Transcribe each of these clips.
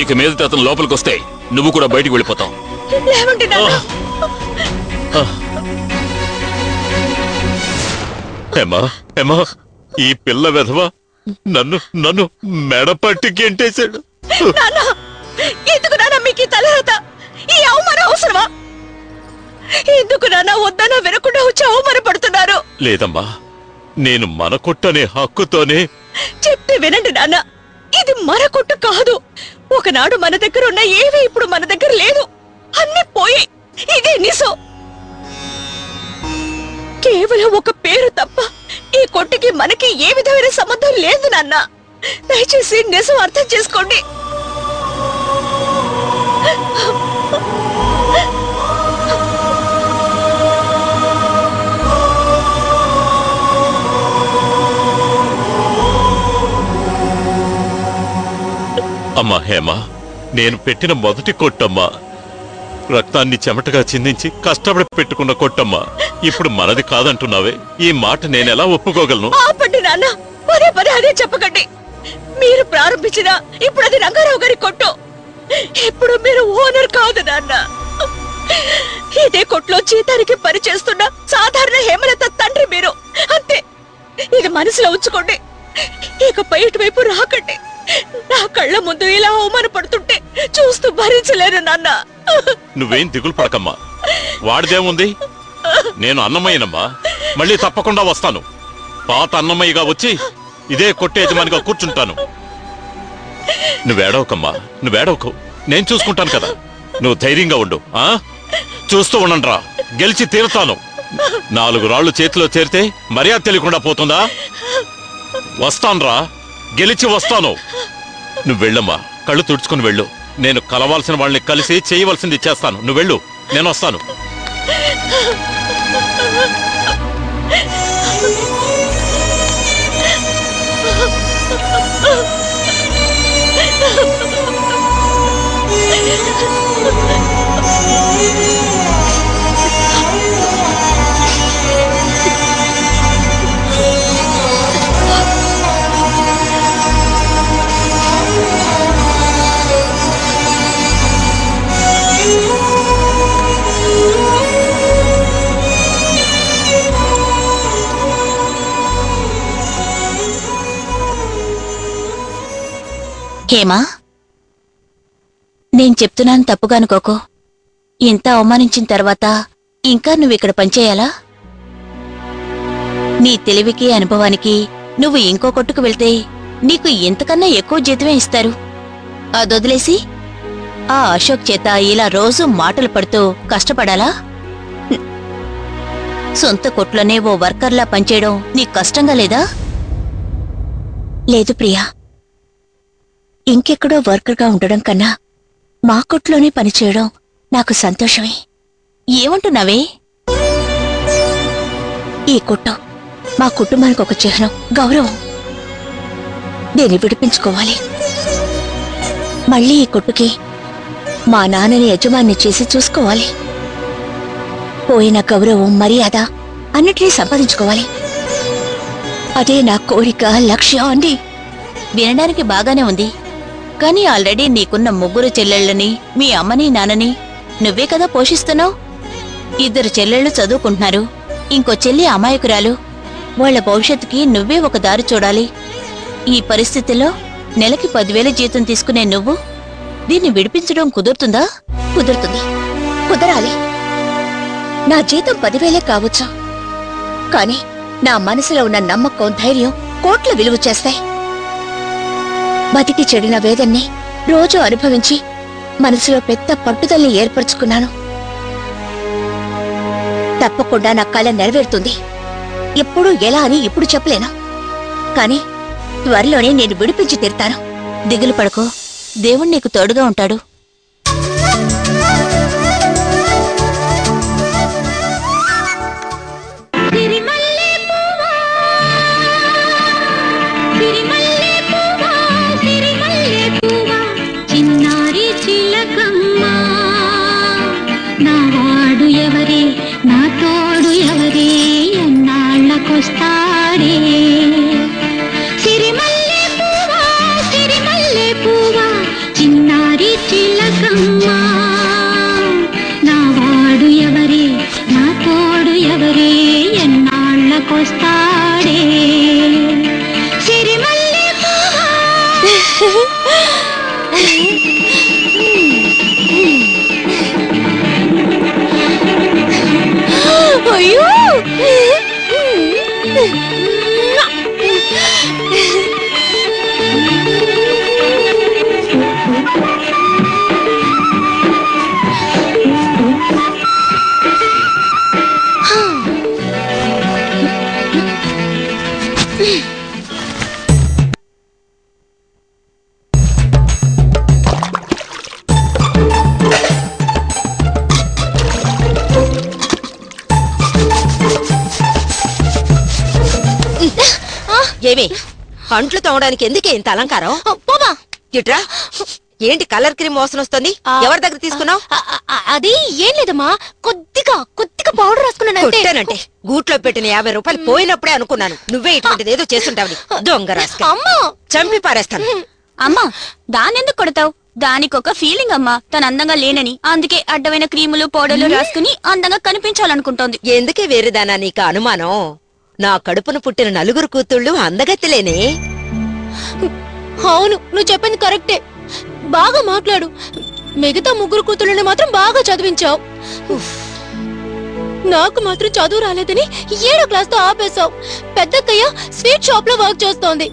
ఇక మీద అతను లోపలికి వస్తే నువ్వు కూడా బయటికి వెళ్ళిపోతావు. ఈ పిల్ల వెధవ నన్ను నన్ను మెడపట్టి గెంటేశాడు. ఎందుకు నాన్న మీకు తలరాత? ఈ అవమానం అవసరమా? ఎందుకు నాన్న వద్దనా వినకుండా వచ్చి అవమానపడుతున్నారు? లేదమ్మా, నేను మన కొట్టనే హక్కుతోనే. చెప్తే వినండి నాన్న, ఇది మన కొట్టు కాదు. ఒకనాడు మన దగ్గర ఉన్న ఏవి ఇప్పుడు మన దగ్గర లేదు. అన్ని పోయి ఇదే నిజం. కేవలం ఒక పేరు తప్ప ఈ కొట్టుకి మనకి ఏ విధమైన సంబంధం లేదు నాన్న. దయచేసి నిజం అర్థం చేసుకోండి. అమ్మా హేమ, నేను పెట్టిన మొదటి కొట్టమ్మా. రక్తాన్ని చెమటగా చిందించి కష్టపడి పెట్టుకున్న కొట్టమ్మా. ఇప్పుడు మనది కాదంటున్నావే, ఈ మాట నేనెలా ఒప్పుకోగలను? ఆపండి నాన్న, పదే పదే అదే చెప్పకండి. మీరు ప్రారంభించిన ఇప్పుడు అది రంగారావు గారి కొట్టు. ఇప్పుడు మీరు ఓనర్ కాదు నాన్న. ఇదే కొట్లో జీతానికి పనిచేస్తున్న సాధారణ హేమలత తండ్రి మీరు, అంతే. ఇది మనసులో ఉంచుకోండి. ఇకపై ఇటువైపు రాకండి. నా కళ్ళ ముందు ఇలా అవమానపడుతుంటే చూస్తూ భరించలేను నాన్న. నువ్వేం దిగులు పడకమ్మా, వాడిదేముంది? నేను అన్నమయ్యనమ్మా, మళ్ళీ తప్పకుండా వస్తాను. పాత అన్నమయ్యగా వచ్చి ఇదే కొట్టే యజమానిగా కూర్చుంటాను. నువ్వేడవకమ్మా, నువ్వేడవకు, నేను చూసుకుంటాను కదా. నువ్వు ధైర్యంగా ఉండు. చూస్తూ ఉండండిరా, గెలిచి తీరుతాను. 4 రాళ్లు చేతిలో చేరితే మర్యాద తెలియకుండా పోతుందా? వస్తానురా, గెలిచి వస్తాను. నువ్వు వెళ్ళమ్మా, కళ్ళు తుడుచుకుని వెళ్ళు. నేను కలవాల్సిన వాళ్ళని కలిసి చేయవలసింది చేస్తాను. నువ్వు వెళ్ళు, నేను వస్తాను. హేమా, నేను చెప్తున్నాను తప్పుగా అనుకోకు. ఇంత అవమానించిన తర్వాత ఇంకా నువ్విక్కడ పనిచేయాలా? నీ తెలివికి అనుభవానికి నువ్వు ఇంకో కొట్టుకు వెళ్తే నీకు ఇంతకన్నా ఎక్కువ జీతమే ఇస్తారు. అదొదిలేసి ఆ అశోక్ చేత ఇలా రోజూ మాటలు పడుతూ కష్టపడాలా? సొంత కొట్లోనే ఓ వర్కర్లా పనిచేయడం నీకు కష్టంగా లేదా? లేదు ప్రియా, ఇంకెక్కడో వర్కర్గా ఉండడం కన్నా మా కొట్లోనే పనిచేయడం నాకు సంతోషమే. ఏమంటున్నావే? ఈ కొట్టు మా కుటుంబానికి ఒక చిహ్నం, గౌరవం. దీన్ని విడిపించుకోవాలి. మళ్ళీ ఈ కొట్టుకి మా నాన్నని యజమాని చేసి చూసుకోవాలి. పోయిన గౌరవం, మర్యాద అన్నిటినీ సంపాదించుకోవాలి. అదే నా కోరిక, లక్ష్యం అండి. వినడానికి బాగానే ఉంది, కానీ ఆల్రెడీ నీకున్న 3 చెల్లెళ్ళని, మీ అమ్మని నాన్నని నువ్వే కదా పోషిస్తున్నావు. 2 చెల్లెళ్ళు చదువుకుంటున్నారు, ఇంకో చెల్లి అమాయకురాలు. వాళ్ల భవిష్యత్తుకి నువ్వే ఒక దారి చూడాలి. ఈ పరిస్థితుల్లో నెలకి 10,000 జీతం తీసుకునే నువ్వు దీన్ని విడిపించడం కుదురుతుందా? కుదురుతుంది, కుదరాలి. నా జీతం 10,000 కావచ్చు, కాని నా మనసులో ఉన్న నమ్మకం, ధైర్యం కోట్ల విలువ చేస్తాయి. బతికి చెడిన వేదన్ని రోజు అనుభవించి మనసులో పెద్ద పట్టుదల్ని ఏర్పరచుకున్నాను. తప్పకుండా నా కళ నెరవేరుతుంది. ఎప్పుడు ఎలా అని ఇప్పుడు చెప్పలేను, కాని త్వరలోనే నేను విడిపించి తీరుతాను. దిగులు పడకో, దేవుడు నీకు తోడుగా ఉంటాడు. నా వాడు ఎవరే, నా తోడు ఏమి అంట్లు తోమడానికి ఎందుకే ఇంత అలంకారం? పోవా. ఇట్రా. ఏంటి కలర్ క్రీమ్ వాసన వస్తుంది? ఎవరి దగ్గర తీసుకున్నావు? అది ఏం లేదమ్మా, కొద్దిగా పౌడర్ రాసుకున్నానంటే. గూట్లో పెట్టిన 50 రూపాయలు పోయినప్పుడే అనుకున్నాను నువ్వే ఇటువంటిది ఏదో చేస్తుంటావు. దొంగ రాస్క. అమ్మా, చంపి పారేస్తాను. అమ్మా దానెందుకు కొడతావు? దానికొక ఫీలింగ్ అమ్మా, తన అందంగా లేనని. అందుకే అడ్డమైన క్రీములు పౌడర్లు రాసుకుని అందంగా కనిపించాలనుకుంటోంది. ఎందుకే వేరేదానా నీకు అనుమానం? నా కడుపున పుట్టిన 4 కూతుళ్ళు అందగత్తెలేనే. అవును, నువ్వు చెప్పింది కరెక్టే. బాగా మాట్లాడు. మిగతా 3 కూతుళ్ళని మాత్రం బాగా చదివించావు. నాకు మాత్రం చదువు రాలేదని 7వ క్లాస్ తో ఆపేశావు. పెద్దక్కయ్య స్వీట్ షాప్ లో వర్క్ చేస్తోంది.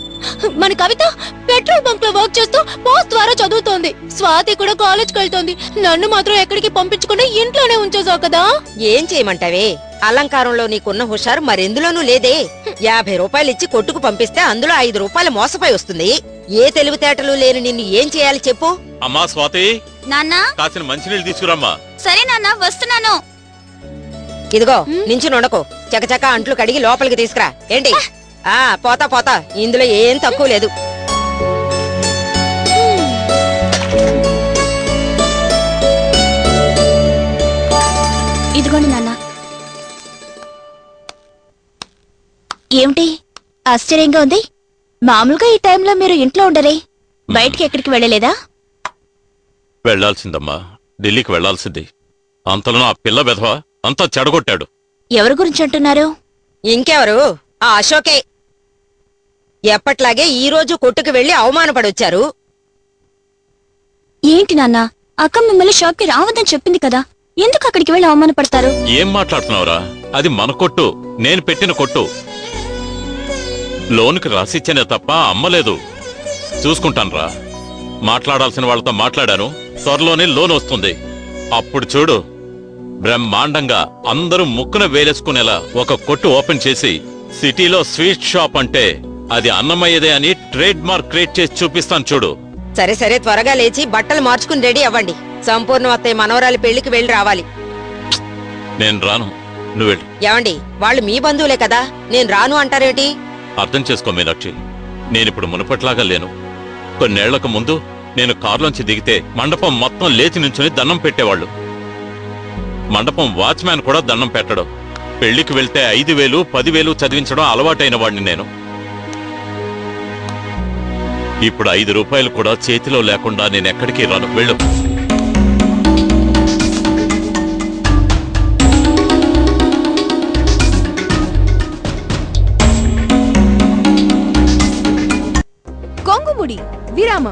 మన కవిత పెట్రోల్ బంక్ లో వర్క్ చేస్తూ పోస్ట్ ద్వారా చదువుతోంది. స్వాతి కూడా కాలేజ్కి వెళ్తోంది. నన్ను మాత్రం ఎక్కడికి పంపించకుండా ఇంట్లోనే ఉంచేసావు కదా. ఏం చేయమంటావే? అలంకారంలో నీకున్న హుషారు మరెందులోనూ లేదే. 50 రూపాయలు ఇచ్చి కొట్టుకు పంపిస్తే అందులో 5 రూపాయలు మోసపోయి వస్తుంది. ఏ తెలివితేటలు లేని నిన్ను ఏం చేయాలి చెప్పు? అమ్మా స్వాతి, నాన్నా కాసిన మంచినీళ్ళు తీసుకురమ్మా. సరే నాన్న, వస్తున్నాను. ఇదిగో నించు నొడకు. చకచక అంట్లు కడిగి లోపలికి తీసుకురా. ఏంటి? పోతా ఇందులో ఏం తక్కువ లేదు. ఇదిగోండి నాన్న. ఏమిటి ఆశ్చర్యంగా ఉంది? మామూలుగా ఈ టైంలో మీరు ఇంట్లో ఉండరే, బయటికి ఎక్కడికి వెళ్ళలేదా? వెళ్లాల్సిందమ్మా, ఢిల్లీకి వెళ్లాల్సింది. అంతలో ఆ పిల్ల వెధవ అంతా చెడగొట్టాడు. ఎవరి గురించి అంటున్నారు? ఇంకెవరు? ఆ అశోకే. ఎప్పట్లాగే ఈ రోజు కొట్టుకు వెళ్లి అవమానపడొచ్చారు. ఏంటి నాన్న, అక్క మిమ్మల్ని షాప్ కి రావద్దని చెప్పింది కదా, ఎందుకు అక్కడికి వెళ్ళి అవమానపడతారు? ఏం మాట్లాడుతున్నావురా? అది మన కొట్టు, నేను పెట్టిన కొట్టు. లోనుకి రాసిచ్చానే తప్ప అమ్మలేదు. చూసుకుంటానురా. మాట్లాడాల్సిన వాళ్ళతో మాట్లాడాను. త్వరలోనే లోన్ వస్తుంది. అప్పుడు చూడు, బ్రహ్మాండంగా అందరూ ముక్కున వేలేసుకునేలా ఒక కొట్టు ఓపెన్ చేసి సిటీలో స్వీట్ షాప్ అంటే అది అన్నమయ్యదే అని ట్రేడ్ మార్క్ క్రియేట్ చేసి చూపిస్తాను చూడు. సరే త్వరగా లేచి బట్టలు మార్చుకుని రెడీ అవ్వండి. సంపూర్ణ అత్తయ్య మనవరాలి పెళ్లికి వెళ్లి రావాలి. నేను రాను, నువ్వు వెళ్ళు. ఏమండి, వాళ్ళు మీ బంధువులే కదా, నేను రాను అంటారేమిటి? అర్థం చేసుకో మీనాక్షి, నేనిప్పుడు మునుపట్లాగా లేను. కొన్నేళ్లకు ముందు నేను కారులోంచి దిగితే మండపం మొత్తం లేచి నుంచుని దండం పెట్టేవాళ్ళు. మండపం వాచ్మ్యాన్ కూడా దండం పెట్టడం. పెళ్లికి వెళ్తే 5,000, 10,000 చదివించడం అలవాటైన వాడిని నేను. ఇప్పుడు 5 రూపాయలు కూడా చేతిలో లేకుండా నేనెక్కడికి రాను. వెళ్ళు. కొంగుముడి విరామం.